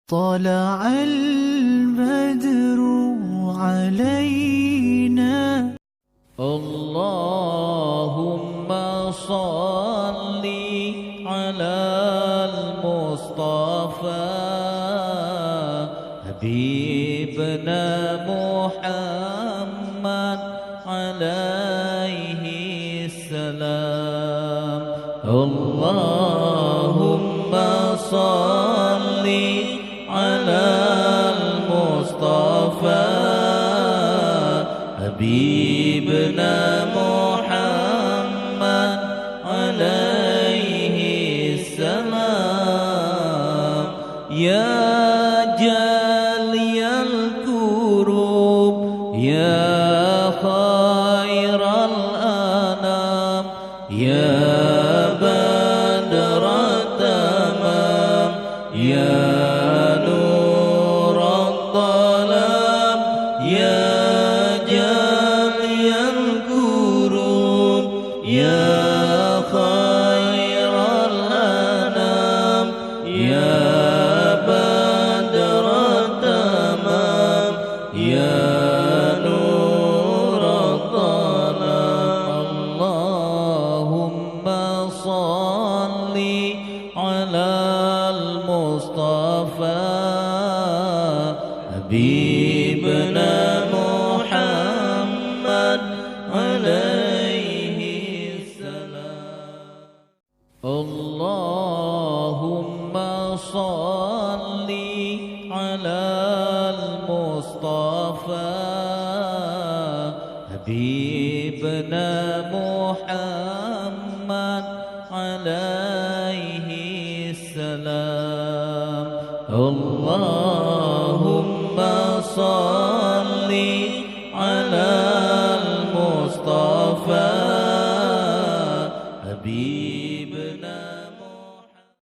طلع البدر علينا. اللهم صل على المصطفى حبيبنا محمد عليه السلام. اللهم صل على المصطفى حبيبنا محمد عليه السلام. يا جالي الكروب يا خير الأنام يا بدر التمام يا نور الظلام يا جالي الكروب يا خير الأنام يا بدر التمام يا نور الظلام. اللهم صل على المصطفى حبيبنا محمد عليه السلام. اللهم صل على المصطفى حبيبنا محمد عليه السلام. اللهم صل على المصطفى حبيبنا